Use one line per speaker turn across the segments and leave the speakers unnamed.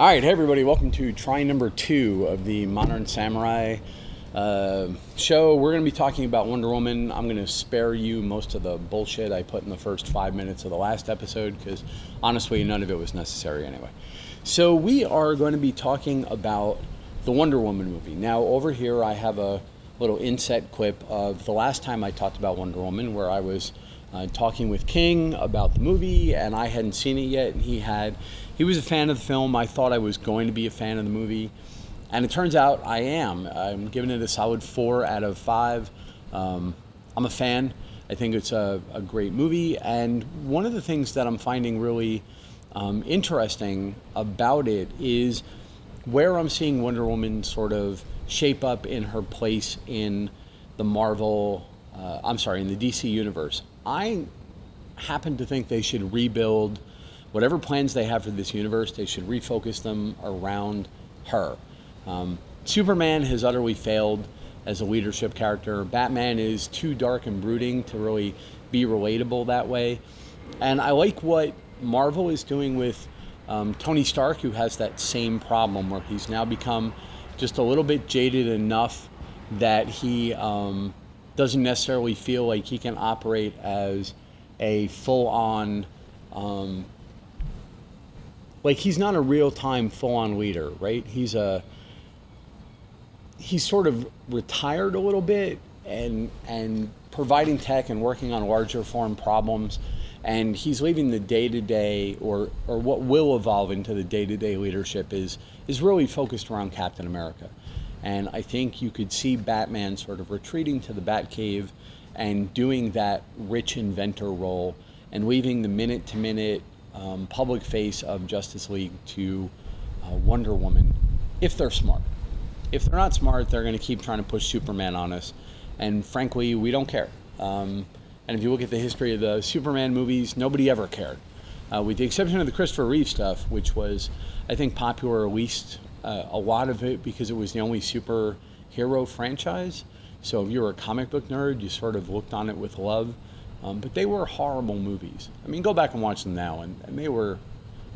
All right, hey everybody, welcome to try number 2 of the Modern Samurai show. We're going to be talking about Wonder Woman. I'm going to spare you most of the bullshit I put in the first 5 minutes of the last episode because honestly, none of it was necessary anyway. So we are going to be talking about the Wonder Woman movie. Now over here I have a little inset clip of the last time I talked about Wonder Woman where I was talking with King about the movie, and I hadn't seen it yet, and he had. He was a fan of the film. I thought I was going to be a fan of the movie, and it turns out I am. I'm giving it a solid 4 out of 5. I'm a fan. I think it's a great movie, and one of the things that I'm finding really interesting about it is where I'm seeing Wonder Woman sort of shape up in her place in the in the DC universe. I happen to think they should rebuild whatever plans they have for this universe. They should refocus them around her. Superman has utterly failed as a leadership character. Batman is too dark and brooding to really be relatable that way. And I like what Marvel is doing with Tony Stark, who has that same problem where he's now become just a little bit jaded enough that he doesn't necessarily feel like he can operate as a full-on, he's not a real-time full-on leader, right? He's sort of retired a little bit and providing tech and working on larger form problems, and he's leaving the day-to-day or what will evolve into the day-to-day leadership is really focused around Captain America. And I think you could see Batman sort of retreating to the Batcave and doing that rich inventor role and leaving the minute-to-minute public face of Justice League to Wonder Woman, if they're smart. If they're not smart, they're going to keep trying to push Superman on us. And frankly, we don't care. And if you look at the history of the Superman movies, nobody ever cared. With the exception of the Christopher Reeve stuff, which was, I think, popular at least a lot of it because it was the only superhero franchise. So if you were a comic book nerd, you sort of looked on it with love. But they were horrible movies. I mean, go back and watch them now, and they were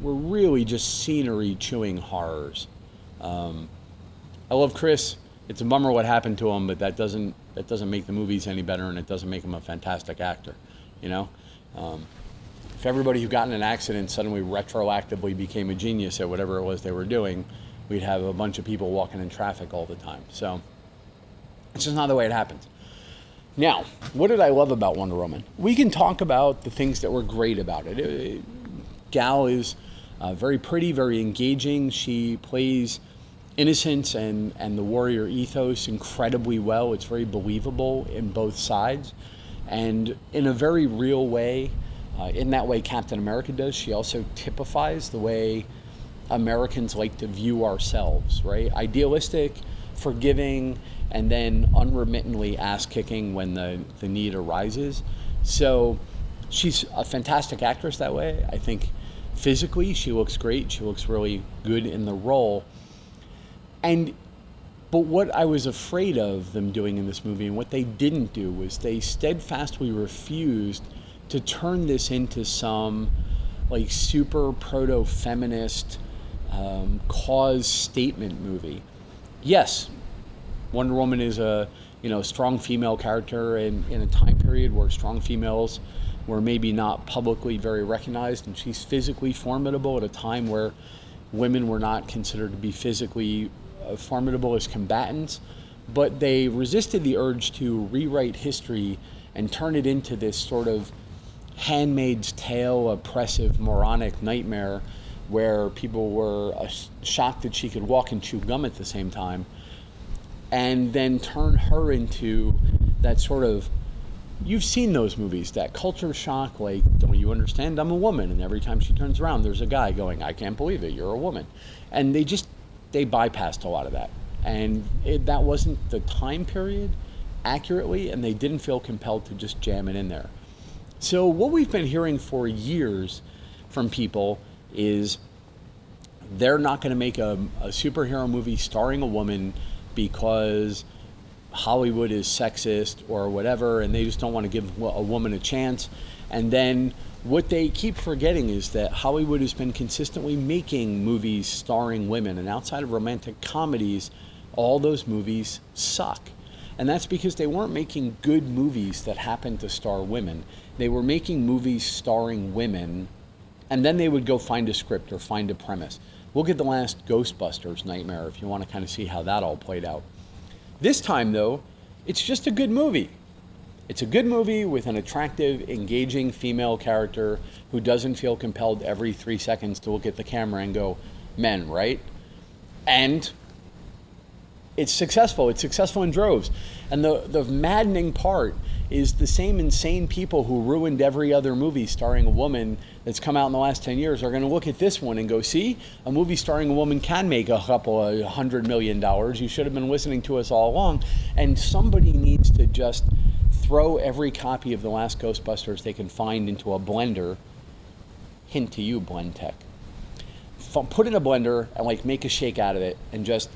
really just scenery-chewing horrors. I love Chris. It's a bummer what happened to him, but that doesn't make the movies any better, and it doesn't make him a fantastic actor, you know? If everybody who got in an accident suddenly retroactively became a genius at whatever it was they were doing, we'd have a bunch of people walking in traffic all the time. So it's just not the way it happens. Now, what did I love about Wonder Woman? We can talk about the things that were great about it. Gal is very pretty, very engaging. She plays innocence and the warrior ethos incredibly well. It's very believable in both sides. And in a very real way, in that way Captain America does, she also typifies the way Americans like to view ourselves, right? Idealistic, forgiving, and then unremittingly ass-kicking when the need arises. So she's a fantastic actress that way. I think physically she looks great. She looks really good in the role. But what I was afraid of them doing in this movie and what they didn't do was they steadfastly refused to turn this into some like super proto-feminist cause statement movie. Yes, Wonder Woman is a strong female character in a time period where strong females were maybe not publicly very recognized, and she's physically formidable at a time where women were not considered to be physically formidable as combatants. But they resisted the urge to rewrite history and turn it into this sort of Handmaid's Tale, oppressive, moronic nightmare where people were shocked that she could walk and chew gum at the same time, and then turn her into that sort of, you've seen those movies, that culture shock, like, don't you understand, I'm a woman, and every time she turns around there's a guy going, I can't believe it, you're a woman. And they bypassed a lot of that, and that wasn't the time period accurately, and they didn't feel compelled to just jam it in there. So what we've been hearing for years from people is they're not going to make a superhero movie starring a woman because Hollywood is sexist or whatever, and they just don't want to give a woman a chance. And then what they keep forgetting is that Hollywood has been consistently making movies starring women, and outside of romantic comedies, all those movies suck. And that's because they weren't making good movies that happened to star women. They were making movies starring women, and then they would go find a script or find a premise. Look at the last Ghostbusters nightmare if you want to kind of see how that all played out. This time, though, it's just a good movie. It's a good movie with an attractive, engaging female character who doesn't feel compelled every 3 seconds to look at the camera and go, men, right? And it's successful. It's successful in droves. And the maddening part is the same insane people who ruined every other movie starring a woman that's come out in the last 10 years are going to look at this one and go, see, a movie starring a woman can make a couple of $100 million. You should have been listening to us all along. And somebody needs to just throw every copy of the last Ghostbusters they can find into a blender. Hint to you, Blendtec. Put in a blender and like make a shake out of it and just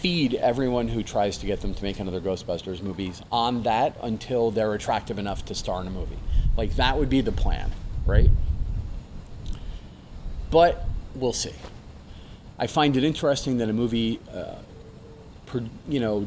feed everyone who tries to get them to make another Ghostbusters movies on that until they're attractive enough to star in a movie. Like that would be the plan, right? But we'll see. I find it interesting that a movie,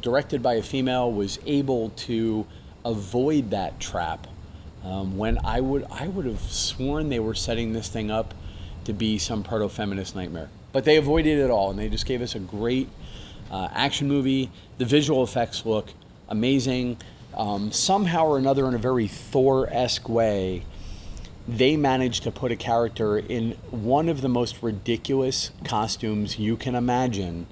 directed by a female was able to avoid that trap. When I would have sworn they were setting this thing up to be some proto-feminist nightmare, but they avoided it all, and they just gave us a great action movie. The visual effects look amazing. Somehow or another, in a very Thor-esque way, they managed to put a character in one of the most ridiculous costumes you can imagine.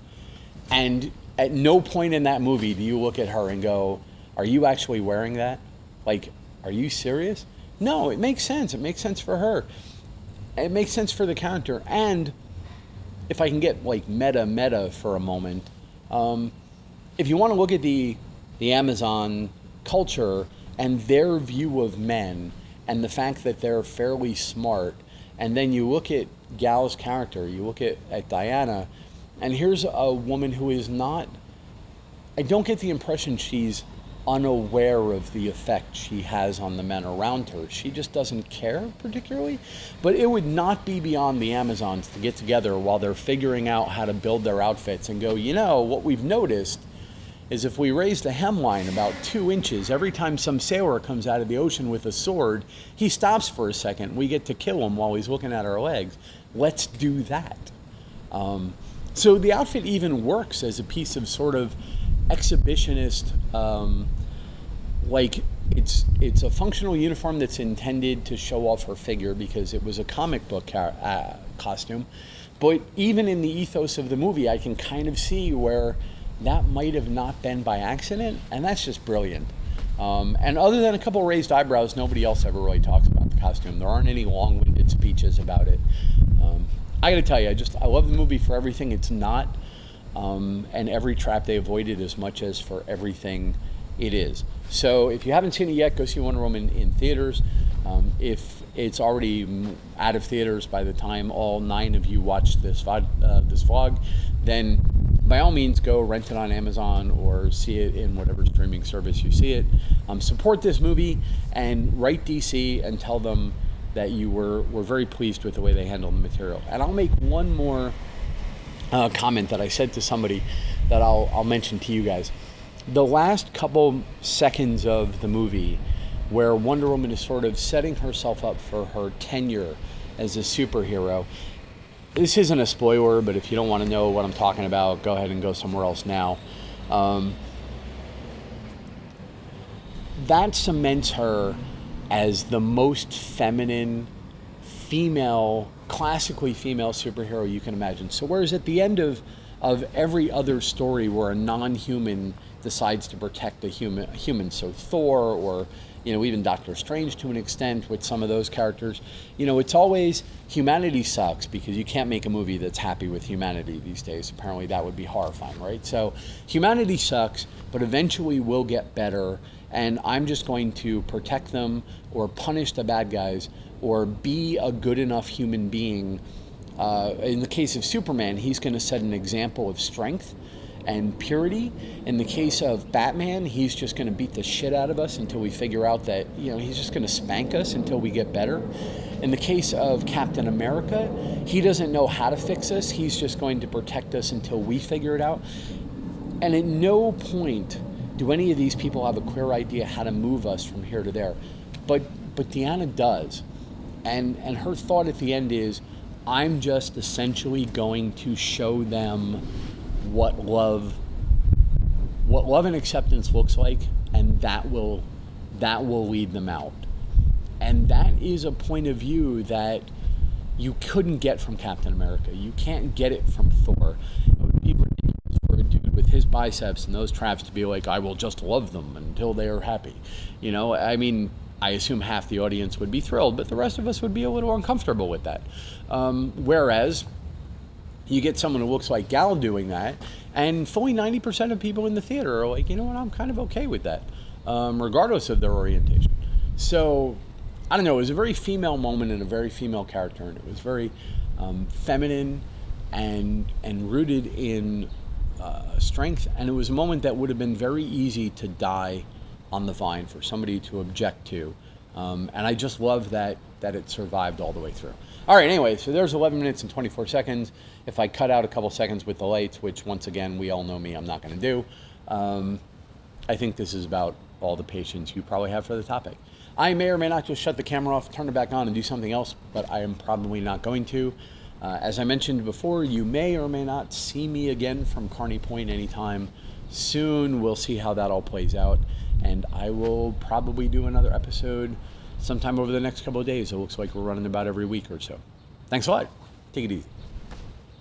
And at no point in that movie do you look at her and go, are you actually wearing that? Like, are you serious? No, it makes sense. It makes sense for her. It makes sense for the character. And if I can get like meta for a moment, if you want to look at the Amazon culture and their view of men and the fact that they're fairly smart, and then you look at Gal's character, you look at Diana, and here's a woman who is not, I don't get the impression she's unaware of the effect she has on the men around her. She just doesn't care particularly. But it would not be beyond the Amazons to get together while they're figuring out how to build their outfits and go, what we've noticed is if we raise the hemline about 2 inches, every time some sailor comes out of the ocean with a sword, he stops for a second. We get to kill him while he's looking at our legs. Let's do that. So the outfit even works as a piece of sort of exhibitionist, it's a functional uniform that's intended to show off her figure because it was a comic book costume. But even in the ethos of the movie, I can kind of see where that might have not been by accident, and that's just brilliant. And other than a couple raised eyebrows, nobody else ever really talks about the costume. There aren't any long-winded speeches about it. I gotta tell you, I love the movie for everything it's not, and every trap they avoided as much as for everything it is. So if you haven't seen it yet, go see Wonder Woman in theaters. If it's already out of theaters by the time all 9 of you watch this vlog, then by all means go rent it on Amazon or see it in whatever streaming service you see it. Support this movie and write DC and tell them that you were very pleased with the way they handled the material. And I'll make one more comment that I said to somebody that I'll mention to you guys. The last couple seconds of the movie where Wonder Woman is sort of setting herself up for her tenure as a superhero. This isn't a spoiler, but if you don't want to know what I'm talking about, go ahead and go somewhere else now. That cements her as the most feminine, classically female superhero you can imagine. So whereas at the end of every other story where a non-human decides to protect a human, so Thor or even Doctor Strange to an extent with some of those characters, it's always humanity sucks because you can't make a movie that's happy with humanity these days. Apparently that would be horrifying, right? So humanity sucks, but eventually we'll get better, and I'm just going to protect them or punish the bad guys or be a good enough human being. In the case of Superman, he's going to set an example of strength, and purity. In the case of Batman, he's just going to beat the shit out of us until we figure out that, he's just going to spank us until we get better. In the case of Captain America, he doesn't know how to fix us. He's just going to protect us until we figure it out. And at no point do any of these people have a clear idea how to move us from here to there. But Deanna does. And her thought at the end is, I'm just essentially going to show them what love and acceptance looks like, and that will lead them out. And that is a point of view that you couldn't get from Captain America. You can't get it from Thor. It would be ridiculous for a dude with his biceps and those traps to be like, I will just love them until they are happy. I assume half the audience would be thrilled, but the rest of us would be a little uncomfortable with that. Whereas you get someone who looks like Gal doing that, and fully 90% of people in the theater are like, you know what, I'm kind of okay with that, regardless of their orientation. So, I don't know, it was a very female moment and a very female character, and it was very feminine and rooted in strength, and it was a moment that would have been very easy to die on the vine for somebody to object to. And I just love that it survived all the way through. All right, anyway, so there's 11 minutes and 24 seconds. If I cut out a couple seconds with the lights, which once again, we all know me, I'm not going to do, I think this is about all the patience you probably have for the topic. I may or may not just shut the camera off, turn it back on, and do something else, but I am probably not going to. As I mentioned before, you may or may not see me again from Carney Point anytime soon. We'll see how that all plays out. And I will probably do another episode sometime over the next couple of days. It looks like we're running about every week or so. Thanks a lot. Take it easy.